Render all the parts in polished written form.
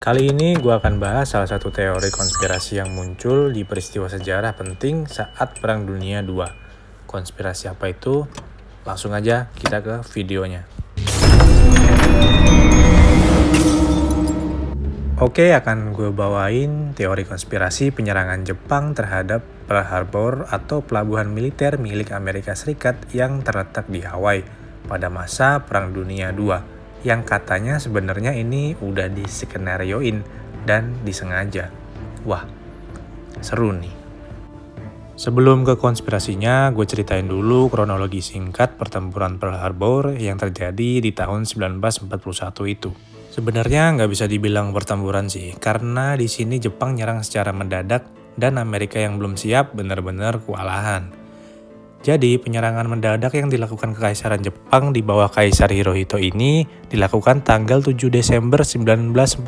Kali ini gue akan bahas salah satu teori konspirasi yang muncul di peristiwa sejarah penting saat Perang Dunia II. Konspirasi apa itu? Langsung aja kita ke videonya. Oke, akan gue bawain teori konspirasi penyerangan Jepang terhadap Pearl Harbor atau pelabuhan militer milik Amerika Serikat yang terletak di Hawaii pada masa Perang Dunia II. Yang katanya sebenarnya ini udah diskenarioin dan disengaja. Wah, seru nih. Sebelum ke konspirasinya, gue ceritain dulu kronologi singkat pertempuran Pearl Harbor yang terjadi di tahun 1941 itu. Sebenarnya nggak bisa dibilang pertempuran sih, karena di sini Jepang nyerang secara mendadak dan Amerika yang belum siap benar-benar kewalahan. Jadi penyerangan mendadak yang dilakukan Kekaisaran Jepang di bawah Kaisar Hirohito ini dilakukan tanggal 7 Desember 1941.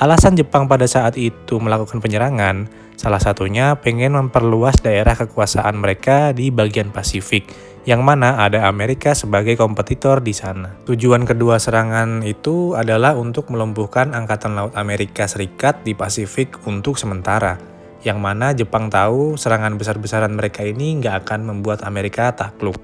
Alasan Jepang pada saat itu melakukan penyerangan, salah satunya pengen memperluas daerah kekuasaan mereka di bagian Pasifik, yang mana ada Amerika sebagai kompetitor di sana. Tujuan kedua serangan itu adalah untuk melumpuhkan Angkatan Laut Amerika Serikat di Pasifik untuk sementara, yang mana Jepang tahu serangan besar-besaran mereka ini nggak akan membuat Amerika takluk.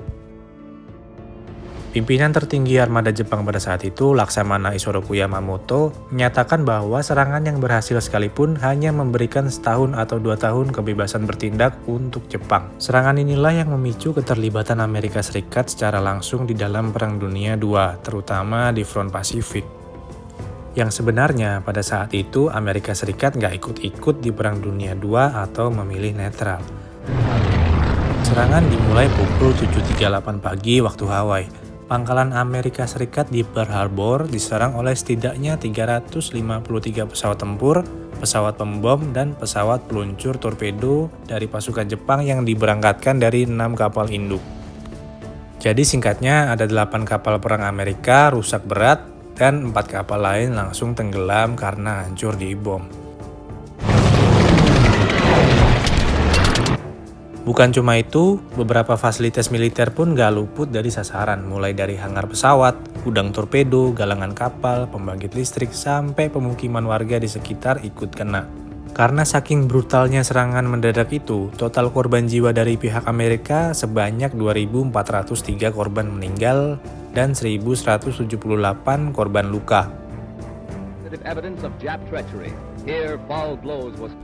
Pimpinan tertinggi armada Jepang pada saat itu, Laksamana Isoroku Yamamoto, menyatakan bahwa serangan yang berhasil sekalipun hanya memberikan setahun atau 2 tahun kebebasan bertindak untuk Jepang. Serangan inilah yang memicu keterlibatan Amerika Serikat secara langsung di dalam Perang Dunia II, terutama di front Pasifik. Yang sebenarnya pada saat itu Amerika Serikat nggak ikut-ikut di Perang Dunia II atau memilih netral. Serangan dimulai pukul 7.38 pagi waktu Hawaii. Pangkalan Amerika Serikat di Pearl Harbor diserang oleh setidaknya 353 pesawat tempur, pesawat pembom, dan pesawat peluncur torpedo dari pasukan Jepang yang diberangkatkan dari 6 kapal induk. Jadi singkatnya ada 8 kapal perang Amerika rusak berat dan 4 kapal lain langsung tenggelam karena hancur dibom. Bukan cuma itu, beberapa fasilitas militer pun gak luput dari sasaran, mulai dari hangar pesawat, gudang torpedo, galangan kapal, pembangkit listrik, sampai pemukiman warga di sekitar ikut kena. Karena saking brutalnya serangan mendadak itu, total korban jiwa dari pihak Amerika sebanyak 2.403 korban meninggal dan 1.178 korban luka.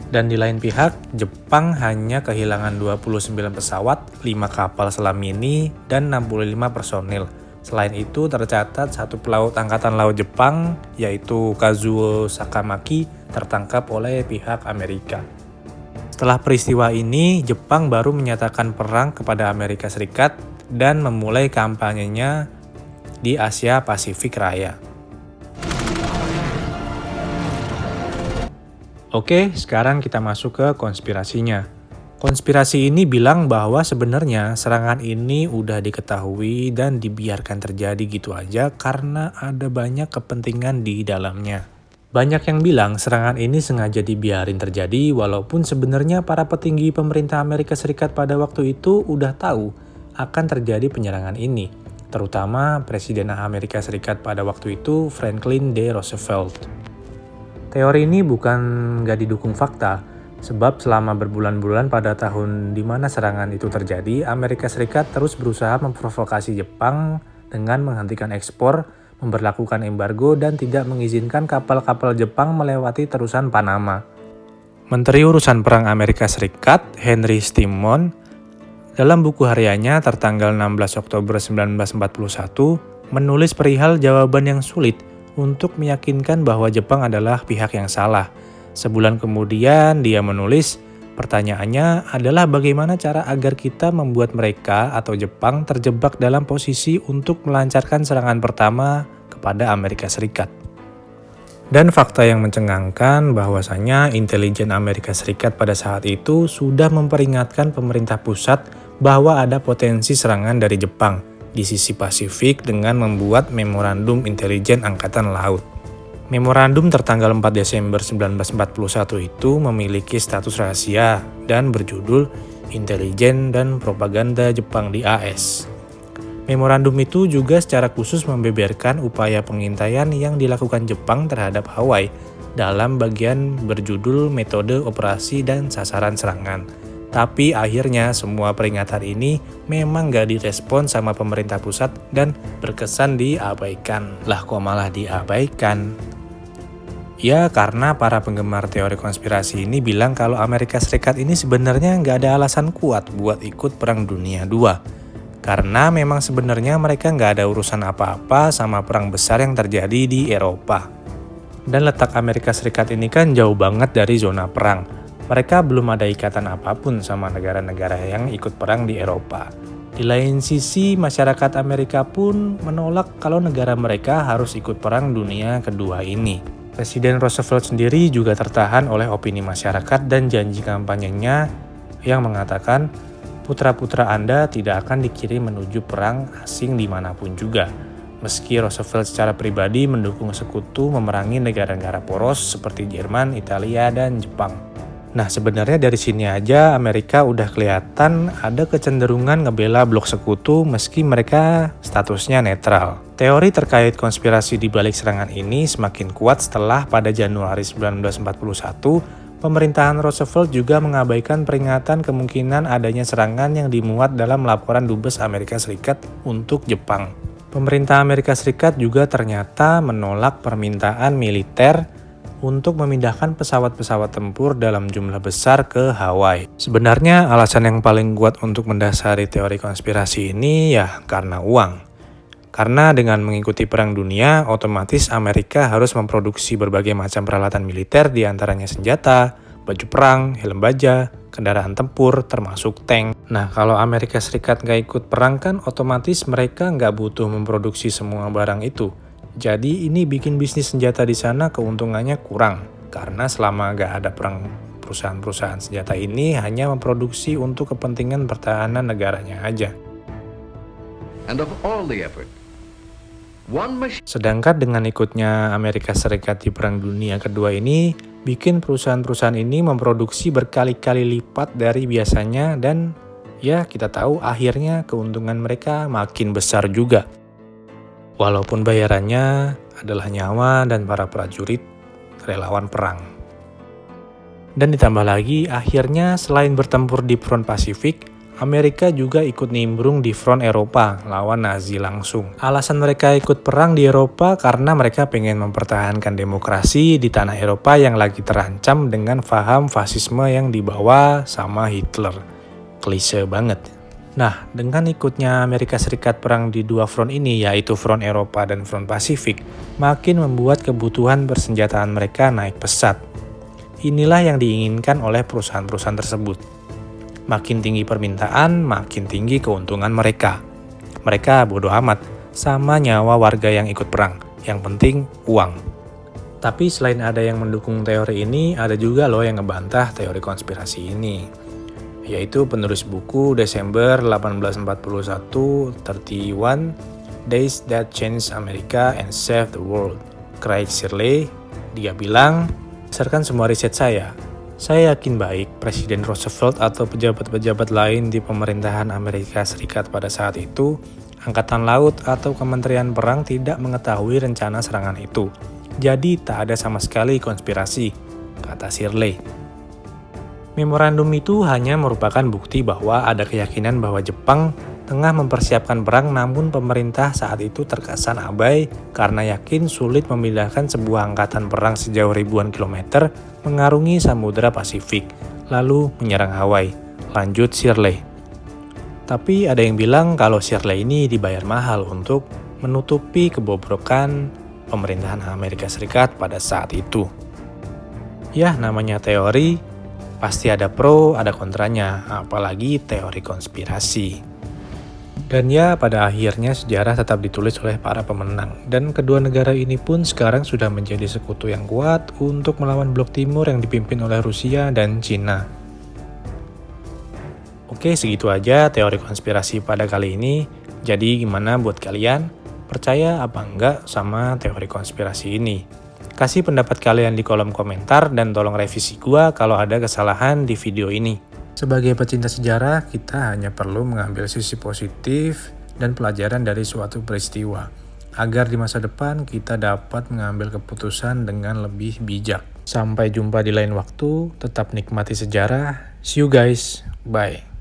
Dan di lain pihak, Jepang hanya kehilangan 29 pesawat, 5 kapal selam mini, dan 65 personil. Selain itu tercatat satu pelaut Angkatan Laut Jepang, yaitu Kazuo Sakamaki, tertangkap oleh pihak Amerika. Setelah peristiwa ini, Jepang baru menyatakan perang kepada Amerika Serikat dan memulai kampanyenya di Asia Pasifik Raya. Oke, sekarang kita masuk ke konspirasinya. Konspirasi ini bilang bahwa sebenarnya serangan ini udah diketahui dan dibiarkan terjadi gitu aja karena ada banyak kepentingan di dalamnya. Banyak yang bilang serangan ini sengaja dibiarin terjadi walaupun sebenarnya para petinggi pemerintah Amerika Serikat pada waktu itu udah tahu akan terjadi penyerangan ini, terutama Presiden Amerika Serikat pada waktu itu Franklin D. Roosevelt. Teori ini bukan nggak didukung fakta, sebab selama berbulan-bulan pada tahun di mana serangan itu terjadi, Amerika Serikat terus berusaha memprovokasi Jepang dengan menghentikan ekspor, memberlakukan embargo, dan tidak mengizinkan kapal-kapal Jepang melewati terusan Panama. Menteri Urusan Perang Amerika Serikat, Henry Stimson, dalam buku hariannya tertanggal 16 Oktober 1941, menulis perihal jawaban yang sulit untuk meyakinkan bahwa Jepang adalah pihak yang salah. Sebulan kemudian dia menulis, pertanyaannya adalah bagaimana cara agar kita membuat mereka atau Jepang terjebak dalam posisi untuk melancarkan serangan pertama kepada Amerika Serikat. Dan fakta yang mencengangkan bahwasanya intelijen Amerika Serikat pada saat itu sudah memperingatkan pemerintah pusat bahwa ada potensi serangan dari Jepang di sisi Pasifik dengan membuat Memorandum Intelijen Angkatan Laut. Memorandum tertanggal 4 Desember 1941 itu memiliki status rahasia dan berjudul Intelijen dan Propaganda Jepang di AS. Memorandum itu juga secara khusus membeberkan upaya pengintaian yang dilakukan Jepang terhadap Hawaii dalam bagian berjudul Metode Operasi dan Sasaran Serangan. Tapi akhirnya semua peringatan ini memang gak direspon sama pemerintah pusat dan berkesan diabaikan. Lah kok malah diabaikan? Ya karena para penggemar teori konspirasi ini bilang kalau Amerika Serikat ini sebenarnya nggak ada alasan kuat buat ikut Perang Dunia II. Karena memang sebenarnya mereka nggak ada urusan apa-apa sama perang besar yang terjadi di Eropa. Dan letak Amerika Serikat ini kan jauh banget dari zona perang. Mereka belum ada ikatan apapun sama negara-negara yang ikut perang di Eropa. Di lain sisi, masyarakat Amerika pun menolak kalau negara mereka harus ikut Perang Dunia Kedua ini. Presiden Roosevelt sendiri juga tertahan oleh opini masyarakat dan janji kampanyenya yang mengatakan putra-putra Anda tidak akan dikirim menuju perang asing dimanapun juga. Meski Roosevelt secara pribadi mendukung sekutu memerangi negara-negara poros seperti Jerman, Italia, dan Jepang. Nah sebenarnya dari sini aja Amerika udah kelihatan ada kecenderungan ngebela blok sekutu meski mereka statusnya netral. Teori terkait konspirasi di balik serangan ini semakin kuat setelah pada Januari 1941, pemerintahan Roosevelt juga mengabaikan peringatan kemungkinan adanya serangan yang dimuat dalam laporan Dubes Amerika Serikat untuk Jepang. Pemerintah Amerika Serikat juga ternyata menolak permintaan militer untuk memindahkan pesawat-pesawat tempur dalam jumlah besar ke Hawaii. Sebenarnya alasan yang paling kuat untuk mendasari teori konspirasi ini ya karena uang. Karena dengan mengikuti Perang Dunia, otomatis Amerika harus memproduksi berbagai macam peralatan militer diantaranya senjata, baju perang, helm baja, kendaraan tempur, termasuk tank. Nah, kalau Amerika Serikat nggak ikut perang kan otomatis mereka nggak butuh memproduksi semua barang itu. Jadi ini bikin bisnis senjata di sana keuntungannya kurang. Karena selama nggak ada perang, perusahaan-perusahaan senjata ini hanya memproduksi untuk kepentingan pertahanan negaranya aja. And of all the effort, sedangkan dengan ikutnya Amerika Serikat di Perang Dunia Kedua ini, bikin perusahaan-perusahaan ini memproduksi berkali-kali lipat dari biasanya dan ya kita tahu akhirnya keuntungan mereka makin besar juga. Walaupun bayarannya adalah nyawa dan para prajurit relawan perang. Dan ditambah lagi, akhirnya selain bertempur di front Pasifik, Amerika juga ikut nimbrung di front Eropa lawan Nazi langsung. Alasan mereka ikut perang di Eropa karena mereka pengen mempertahankan demokrasi di tanah Eropa yang lagi terancam dengan paham fasisme yang dibawa sama Hitler. Klise banget. Nah, dengan ikutnya Amerika Serikat perang di dua front ini, yaitu front Eropa dan front Pasifik, makin membuat kebutuhan persenjataan mereka naik pesat. Inilah yang diinginkan oleh perusahaan-perusahaan tersebut. Makin tinggi permintaan, makin tinggi keuntungan mereka. Mereka bodoh amat sama nyawa warga yang ikut perang. Yang penting uang. Tapi selain ada yang mendukung teori ini, ada juga loh yang ngebantah teori konspirasi ini. Yaitu penulis buku Desember 1841, 31 Days That Changed America and Saved the World, Craig Shirley. Dia bilang, berdasarkan semua riset saya yakin baik Presiden Roosevelt atau pejabat-pejabat lain di pemerintahan Amerika Serikat pada saat itu, Angkatan Laut atau Kementerian Perang tidak mengetahui rencana serangan itu. Jadi tak ada sama sekali konspirasi, kata Shirley. Memorandum itu hanya merupakan bukti bahwa ada keyakinan bahwa Jepang tengah mempersiapkan perang, namun pemerintah saat itu terkesan abai karena yakin sulit memindahkan sebuah angkatan perang sejauh ribuan kilometer mengarungi Samudra Pasifik, lalu menyerang Hawaii. Lanjut Shirley. Tapi ada yang bilang kalau Shirley ini dibayar mahal untuk menutupi kebobrokan pemerintahan Amerika Serikat pada saat itu. Ya, namanya teori, pasti ada pro, ada kontranya, apalagi teori konspirasi. Dan ya, pada akhirnya sejarah tetap ditulis oleh para pemenang. Dan kedua negara ini pun sekarang sudah menjadi sekutu yang kuat untuk melawan blok timur yang dipimpin oleh Rusia dan Cina. Oke, segitu aja teori konspirasi pada kali ini. Jadi gimana buat kalian? Percaya apa enggak sama teori konspirasi ini? Kasih pendapat kalian di kolom komentar dan tolong revisi gua kalau ada kesalahan di video ini. Sebagai pecinta sejarah, kita hanya perlu mengambil sisi positif dan pelajaran dari suatu peristiwa, agar di masa depan kita dapat mengambil keputusan dengan lebih bijak. Sampai jumpa di lain waktu, tetap nikmati sejarah. See you guys, bye.